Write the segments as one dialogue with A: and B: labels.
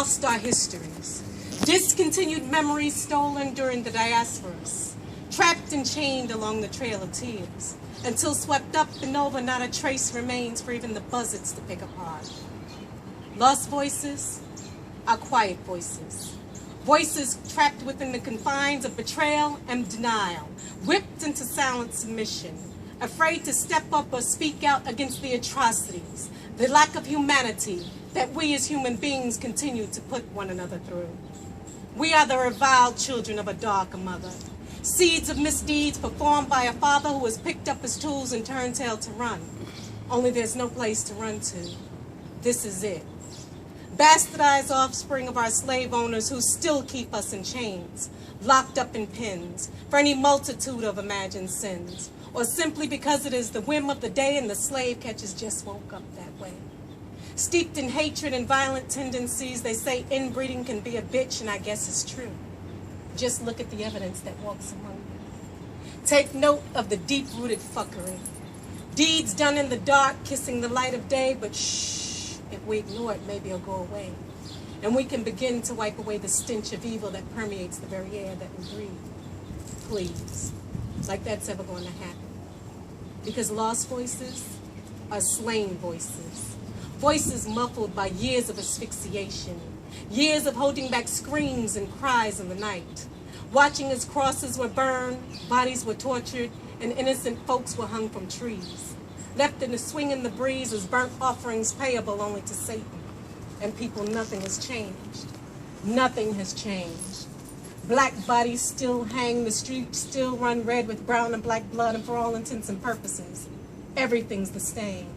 A: lost our histories, discontinued memories stolen during the diasporas, trapped and chained along the trail of tears, until swept up and over, not a trace remains for even the buzzards to pick apart. Lost voices are quiet voices. Voices trapped within the confines of betrayal and denial, whipped into silent submission, afraid to step up or speak out against the atrocities, the lack of humanity that we as human beings continue to put one another through. We are the reviled children of a darker mother, seeds of misdeeds performed by a father who has picked up his tools and turned tail to run. Only there's no place to run to. This is it. Bastardized offspring of our slave owners who still keep us in chains, locked up in pens, for any multitude of imagined sins, or simply because it is the whim of the day and the slave catchers just woke up that way. Steeped in hatred and violent tendencies, they say inbreeding can be a bitch, and I guess it's true. Just look at the evidence that walks among you. Take note of the deep-rooted fuckery. Deeds done in the dark, kissing the light of day, but shh. If we ignore it, maybe it'll go away. And we can begin to wipe away the stench of evil that permeates the very air that we breathe. Please. Like that's ever going to happen. Because lost voices are slain voices. Voices muffled by years of asphyxiation. Years of holding back screams and cries in the night. Watching as crosses were burned, bodies were tortured, and innocent folks were hung from trees. Left in the swing in the breeze as burnt offerings payable only to Satan. And people, nothing has changed. Nothing has changed. Black bodies still hang, the streets still run red with brown and black blood, and for all intents and purposes, everything's the same.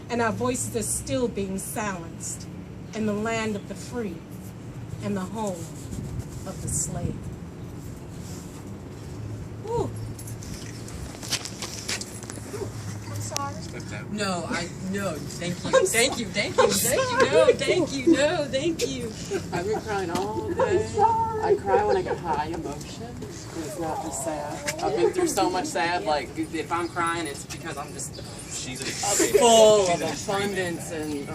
A: And our voices are still being silenced in the land of the free and the home of the slave. Woo.
B: No, thank you. No, thank you.
C: I've been crying all day. I cry when I get high emotions, but it's not just sad. I've been through so much sad, like, if I'm crying, it's because I'm just full of abundance and...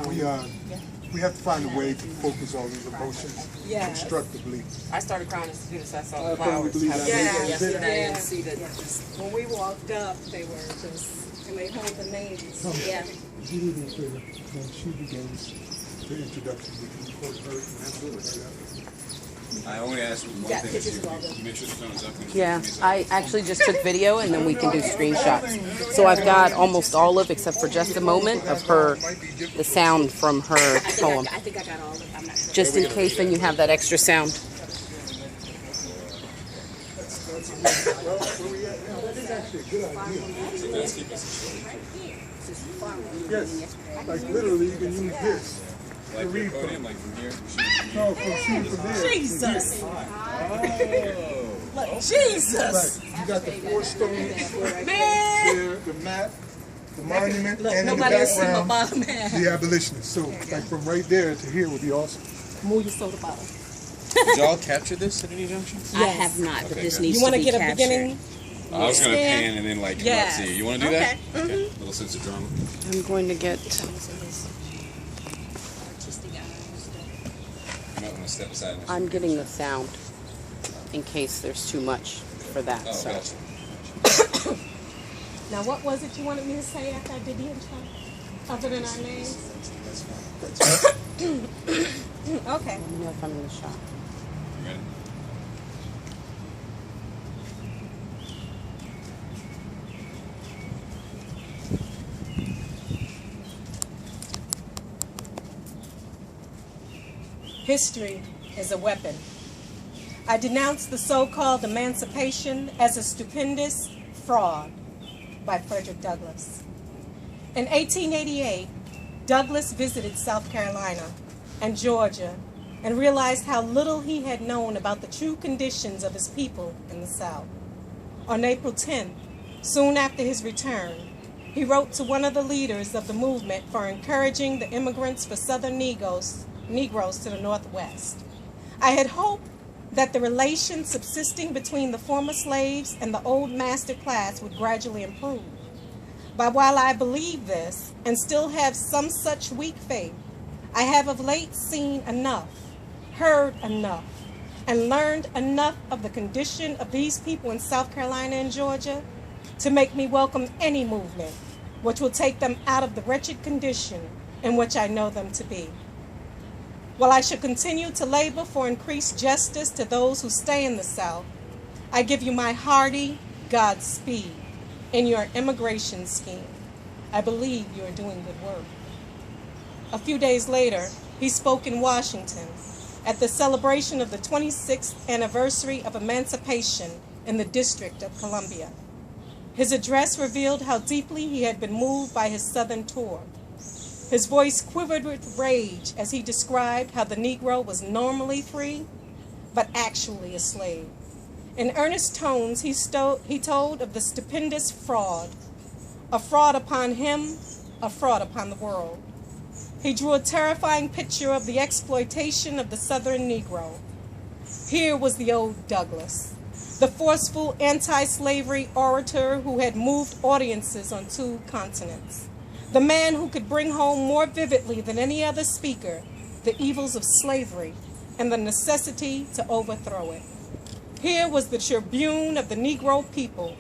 D: We have to find a way to focus all these emotions constructively.
C: I started crying as soon as I saw the flowers yesterday and see that just...
A: When we walked up, they were just... And they hold the names. Yeah.
D: When she begins the introduction, we can record her and absolutely.
E: I only asked one thing is you make sure the phone is up.
C: Yeah, I actually just took video and then we can do screenshots. So I've got almost all of, except for just a moment, of her, the sound from her poem.
A: I think I got all of it. I'm not sure.
C: Just in case, then you have that extra sound.
D: That is actually a good idea. Yes, like literally you can use this.
E: Like the podium, like from here?
D: No, from shooting from there.
A: Jesus!
E: Oh.
A: Jesus!
D: Right. You got the 4 stones
A: Man!
D: there, the map, the monument,
A: Look,
D: and in the
A: nobody will see my
D: background,
A: bottom half.
D: the abolitionists. So, like from right there to here would be awesome.
A: Move your soda bottle.
E: Did y'all capture this at any junction?
A: Yes.
F: I have not, but this needs
A: You want
F: to
A: to
F: be
A: get a
F: captured.
A: beginning?
E: I was going to pan and then like come out to you. You want to do that? Okay. Little sense of drama.
C: I'm going to get...
E: You might want to step aside.
C: I'm getting the sound in case there's too much for that.
E: Oh,
C: so.
E: gotcha.
A: Now, what was it you wanted me to say after I did the intro? Other than our names? Okay.
C: Let me know if I'm in the shot.
E: You ready?
A: History is a weapon. I denounce the so-called emancipation as a stupendous fraud by Frederick Douglass. In 1888, Douglass visited South Carolina and Georgia and realized how little he had known about the true conditions of his people in the South. On April 10th, soon after his return, he wrote to one of the leaders of the movement for encouraging the immigrants for Southern Negroes to the Northwest. I had hoped that the relation subsisting between the former slaves and the old master class would gradually improve. But while I believe this and still have some such weak faith, I have of late seen enough heard enough, and learned enough of the condition of these people in South Carolina and Georgia to make me welcome any movement which will take them out of the wretched condition in which I know them to be. While I shall continue to labor for increased justice to those who stay in the South, I give you my hearty Godspeed in your immigration scheme. I believe you are doing good work. A few days later, he spoke in Washington at the celebration of the 26th anniversary of emancipation in the District of Columbia. His address revealed how deeply he had been moved by his Southern tour. His voice quivered with rage as he described how the Negro was normally free, but actually a slave. In earnest tones, he told of the stupendous fraud, a fraud upon him, a fraud upon the world. He drew a terrifying picture of the exploitation of the Southern Negro. Here was the old Douglass, the forceful anti-slavery orator who had moved audiences on 2 continents, the man who could bring home more vividly than any other speaker the evils of slavery and the necessity to overthrow it. Here was the tribune of the Negro people,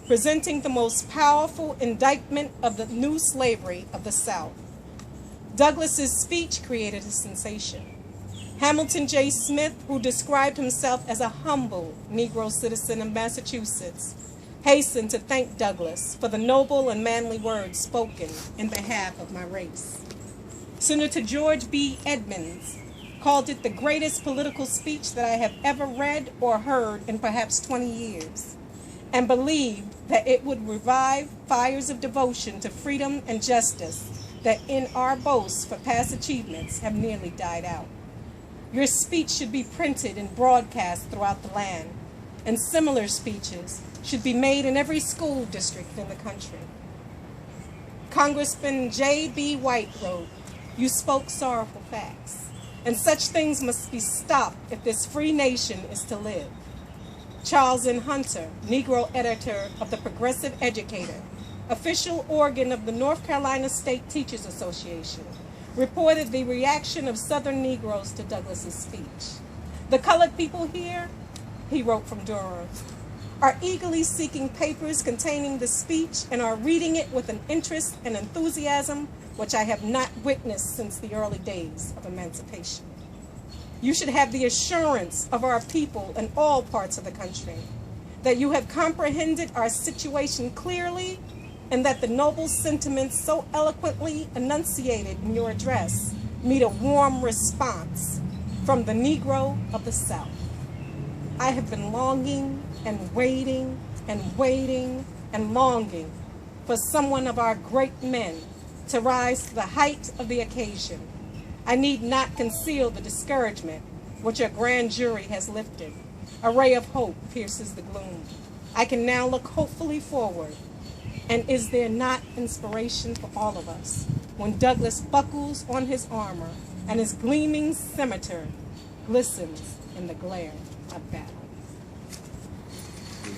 A: presenting the most powerful indictment of the new slavery of the South. Douglass's speech created a sensation. Hamilton J. Smith, who described himself as a humble Negro citizen of Massachusetts, hastened to thank Douglass for the noble and manly words spoken in behalf of my race. Senator George B. Edmonds called it the greatest political speech that I have ever read or heard in perhaps 20 years, and believed that it would revive fires of devotion to freedom and justice that in our boasts for past achievements have nearly died out. Your speech should be printed and broadcast throughout the land, and similar speeches should be made in every school district in the country. Congressman J.B. White wrote, "You spoke sorrowful facts, and such things must be stopped if this free nation is to live." Charles N. Hunter, Negro editor of the Progressive Educator, official organ of the North Carolina State Teachers Association, reported the reaction of Southern Negroes to Douglass's speech. "The colored people here," he wrote from Durham, "are eagerly seeking papers containing the speech and are reading it with an interest and enthusiasm which I have not witnessed since the early days of emancipation. You should have the assurance of our people in all parts of the country that you have comprehended our situation clearly and that the noble sentiments so eloquently enunciated in your address meet a warm response from the Negro of the South. I have been longing and waiting and waiting and longing for someone of our great men to rise to the height of the occasion. I need not conceal the discouragement which your grand jury has lifted. A ray of hope pierces the gloom. I can now look hopefully forward. And is there not inspiration for all of us when Douglass buckles on his armor and his gleaming scimitar glistens in the glare of battle?